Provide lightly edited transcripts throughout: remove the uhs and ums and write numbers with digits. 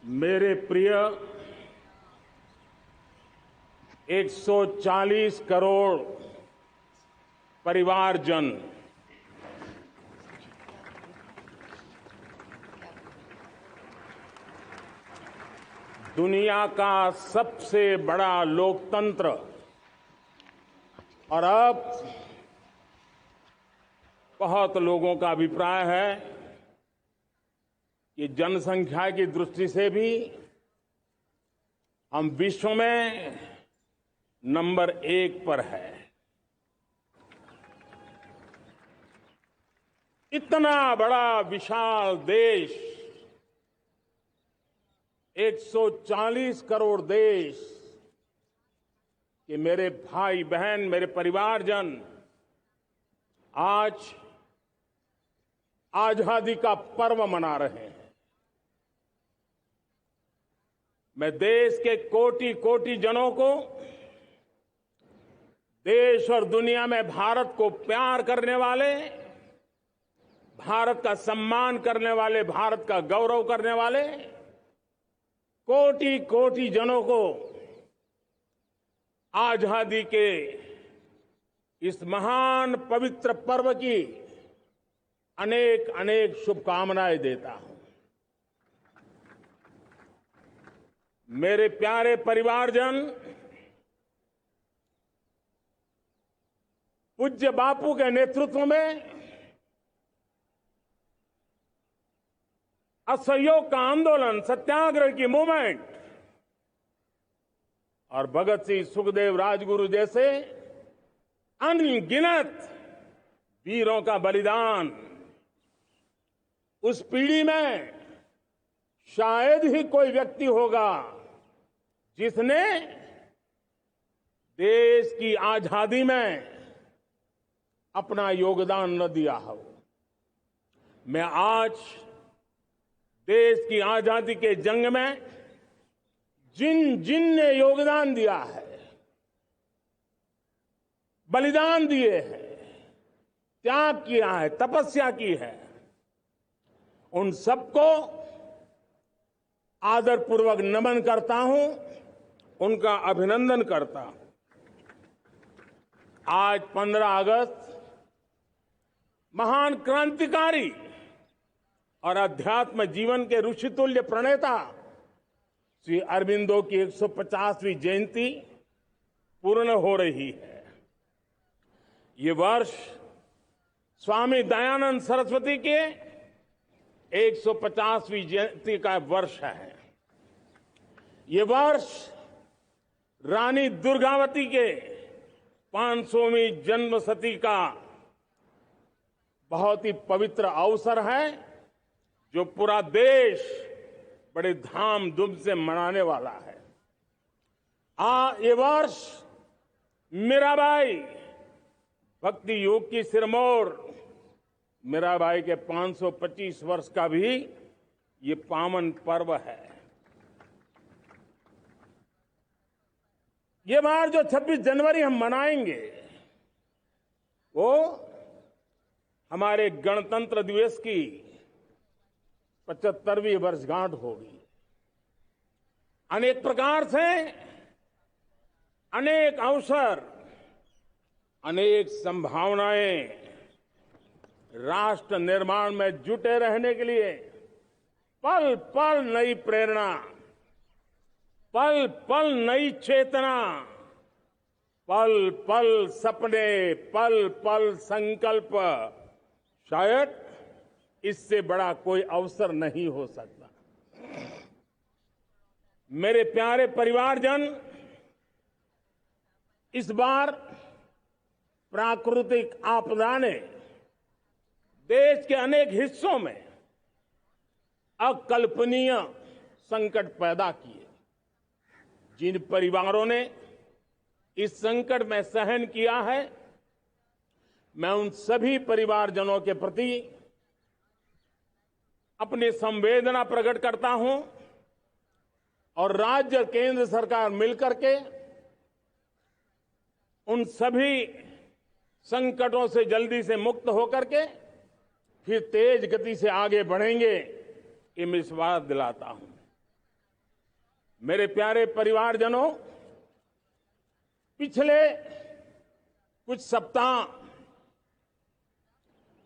मेरे प्रिय 140 करोड़ परिवारजन, दुनिया का सबसे बड़ा लोकतंत्र और अब बहुत लोगों का अभिप्राय है कि जनसंख्या की दृष्टि से भी हम विश्व में नंबर 1 पर है। इतना बड़ा विशाल देश, 140 करोड़ देश के मेरे भाई बहन, मेरे परिवारजन आज आजादी का पर्व मना रहे हैं। मैं देश के कोटि कोटि जनों को, देश और दुनिया में भारत को प्यार करने वाले, भारत का सम्मान करने वाले, भारत का गौरव करने वाले कोटि कोटि जनों को आजादी के इस महान पवित्र पर्व की अनेक अनेक शुभकामनाएं देता हूं। मेरे प्यारे परिवारजन, पूज्य बापू के नेतृत्व में असहयोग का आंदोलन, सत्याग्रह की मूवमेंट और भगत सिंह, सुखदेव, राजगुरु जैसे अनगिनत वीरों का बलिदान, उस पीढ़ी में शायद ही कोई व्यक्ति होगा जिसने देश की आजादी में अपना योगदान न दिया हो। मैं आज देश की आजादी के जंग में जिन जिन ने योगदान दिया है, बलिदान दिए हैं, त्याग किया है, तपस्या की है, उन सबको आदरपूर्वक नमन करता हूं, उनका अभिनंदन करता हूं। आज 15 अगस्त महान क्रांतिकारी और अध्यात्म जीवन के ऋषितुल्य प्रणेता श्री अरबिंदो की 150वीं जयंती पूर्ण हो रही है। ये वर्ष स्वामी दयानंद सरस्वती के 150वीं जयंती का वर्ष है। ये वर्ष रानी दुर्गावती के 500वीं जन्मशती का बहुत ही पवित्र अवसर है, जो पूरा देश बड़े धामधूम से मनाने वाला है। ये वर्ष मीराबाई, भक्ति योग की सिरमौर मीराबाई के 525 वर्ष का भी ये पावन पर्व है। ये बार जो 26 जनवरी हम मनाएंगे, वो हमारे गणतंत्र दिवस की 75वीं वर्षगांठ होगी। अनेक प्रकार से अनेक अवसर, अनेक संभावनाएं राष्ट्र निर्माण में जुटे रहने के लिए पल पल नई प्रेरणा, पल पल नई चेतना, पल पल सपने, पल पल संकल्प, शायद इससे बड़ा कोई अवसर नहीं हो सकता। मेरे प्यारे परिवारजन, इस बार प्राकृतिक आपदा ने देश के अनेक हिस्सों में अकल्पनीय संकट पैदा किए। जिन परिवारों ने इस संकट में सहन किया है, मैं उन सभी परिवारजनों के प्रति अपनी संवेदना प्रकट करता हूं और राज्य केंद्र सरकार मिलकर के उन सभी संकटों से जल्दी से मुक्त होकर के फिर तेज गति से आगे बढ़ेंगे, ये मैं विश्वास दिलाता हूं। मेरे प्यारे परिवारजनों, पिछले कुछ सप्ताह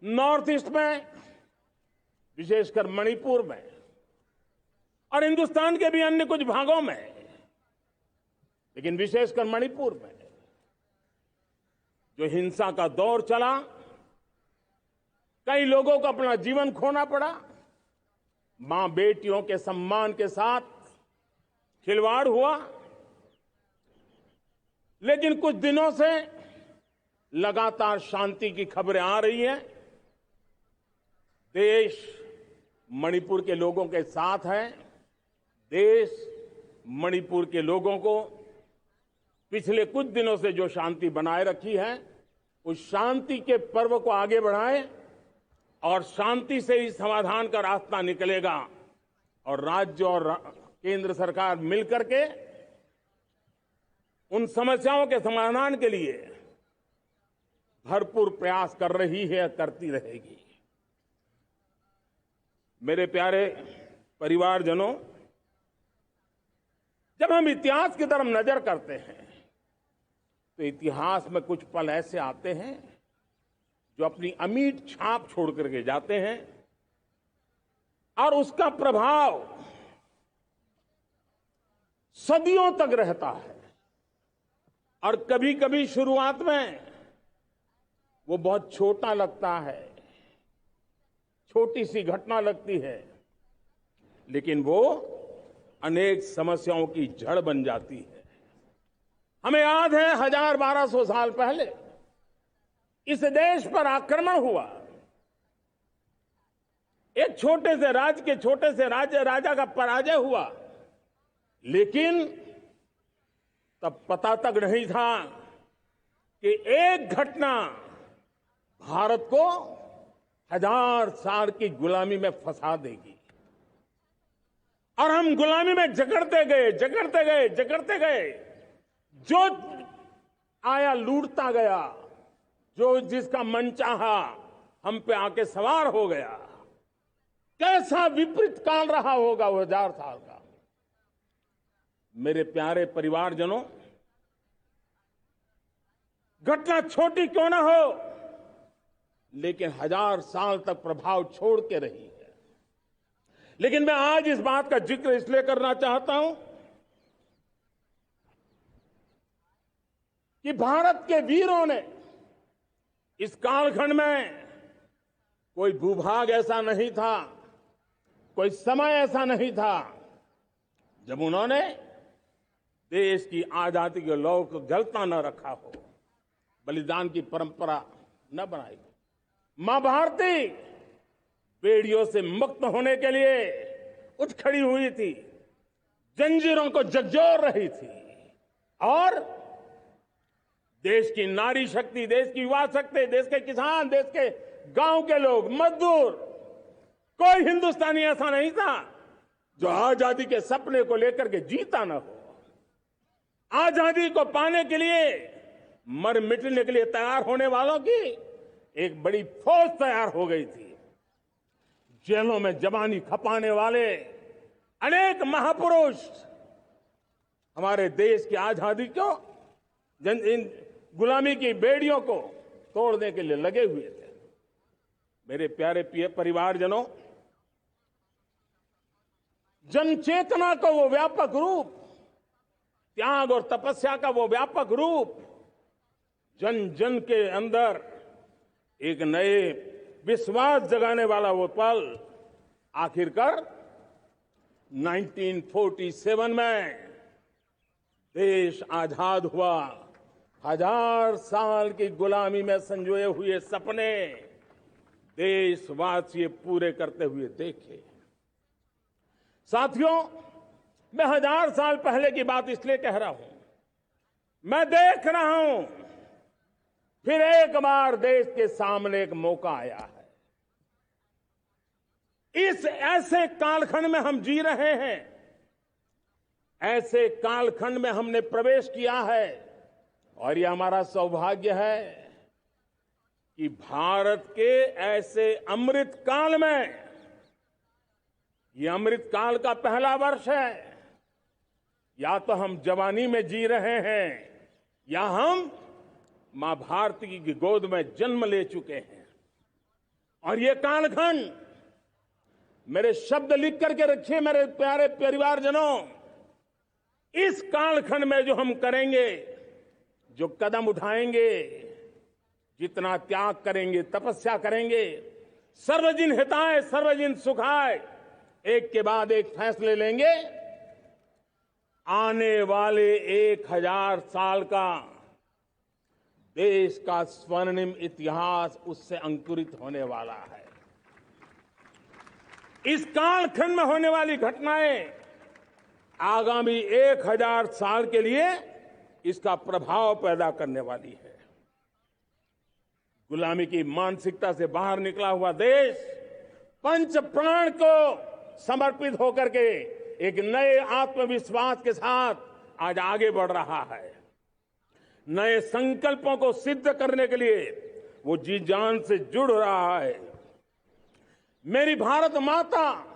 नॉर्थ ईस्ट में, विशेषकर मणिपुर में और हिंदुस्तान के भी अन्य कुछ भागों में, लेकिन विशेषकर मणिपुर में जो हिंसा का दौर चला, कई लोगों को अपना जीवन खोना पड़ा, मां बेटियों के सम्मान के साथ खिलवाड़ हुआ। लेकिन कुछ दिनों से लगातार शांति की खबरें आ रही हैं। देश मणिपुर के लोगों के साथ है। देश मणिपुर के लोगों को पिछले कुछ दिनों से जो शांति बनाए रखी है, उस शांति के पर्व को आगे बढ़ाए और शांति से ही समाधान का रास्ता निकलेगा। और राज्य और केंद्र सरकार मिलकर के उन समस्याओं के समाधान के लिए भरपूर प्रयास कर रही है, करती रहेगी। मेरे प्यारे परिवारजनों, जब हम इतिहास की तरफ नजर करते हैं तो इतिहास में कुछ पल ऐसे आते हैं जो अपनी अमिट छाप छोड़ करके जाते हैं और उसका प्रभाव सदियों तक रहता है। और कभी कभी शुरुआत में वो बहुत छोटा लगता है, छोटी सी घटना लगती है, लेकिन वो अनेक समस्याओं की जड़ बन जाती है। हमें याद है 1200 साल पहले इस देश पर आक्रमण हुआ। एक छोटे से राज्य के छोटे से राजा का पराजय हुआ, लेकिन तब पता तक नहीं था कि एक घटना भारत को 1000 साल की गुलामी में फंसा देगी। और हम गुलामी में जकड़ते गए, जो आया लूटता गया, जो जिसका मन चाहा हम पे आके सवार हो गया। कैसा विपरीत काल रहा होगा वो 1000 साल का। मेरे प्यारे परिवारजनों, घटना छोटी क्यों ना हो, लेकिन 1000 साल तक प्रभाव छोड़ के रही है। लेकिन मैं आज इस बात का जिक्र इसलिए करना चाहता हूं कि भारत के वीरों ने इस कालखंड में कोई भूभाग ऐसा नहीं था, कोई समय ऐसा नहीं था जब उन्होंने देश की आजादी के लौ को जलता न रखा हो, बलिदान की परंपरा न बनाई। मां भारती बेड़ियों से मुक्त होने के लिए उठ खड़ी हुई थी, जंजीरों को झकझोर रही थी और देश की नारी शक्ति, देश की युवा शक्ति, देश के किसान, देश के गांव के लोग, मजदूर, कोई हिंदुस्तानी ऐसा नहीं था जो आजादी के सपने को लेकर के जीता न हो। आजादी को पाने के लिए मर मिटने के लिए तैयार होने वालों की एक बड़ी फौज तैयार हो गई थी। जेलों में जवानी खपाने वाले अनेक महापुरुष हमारे देश की आजादी को, इन गुलामी की बेड़ियों को तोड़ने के लिए लगे हुए थे। मेरे प्यारे परिवारजनों, जनचेतना का वो व्यापक रूप, त्याग और तपस्या का वो व्यापक रूप, जन जन के अंदर एक नए विश्वास जगाने वाला वो पल आखिरकार 1947 में देश आजाद हुआ। 1000 साल की गुलामी में संजोए हुए सपने देशवासी पूरे करते हुए देखे। साथियों, मैं 1000 साल पहले की बात इसलिए कह रहा हूं, मैं देख रहा हूं फिर एक बार देश के सामने एक मौका आया है। इस ऐसे कालखंड में हम जी रहे हैं, ऐसे कालखंड में हमने प्रवेश किया है और यह हमारा सौभाग्य है कि भारत के ऐसे अमृत काल में, यह अमृत काल का पहला वर्ष है, या तो हम जवानी में जी रहे हैं या हम मां भारती की गोद में जन्म ले चुके हैं। और ये कालखंड, मेरे शब्द लिख करके रखिए मेरे प्यारे परिवारजनों, इस कालखंड में जो हम करेंगे, जो कदम उठाएंगे, जितना त्याग करेंगे, तपस्या करेंगे, सर्वजन हिताय सर्वजन सुखाय, एक के बाद एक फैसले लेंगे, आने वाले 1000 साल का देश का स्वर्णिम इतिहास उससे अंकुरित होने वाला है। इस कालखंड में होने वाली घटनाएं आगामी 1000 साल के लिए इसका प्रभाव पैदा करने वाली है। गुलामी की मानसिकता से बाहर निकला हुआ देश पंच प्राण को समर्पित होकर के एक नए आत्मविश्वास के साथ आज आगे बढ़ रहा है। नए संकल्पों को सिद्ध करने के लिए वो जी जान से जुड़ रहा है। मेरी भारत माता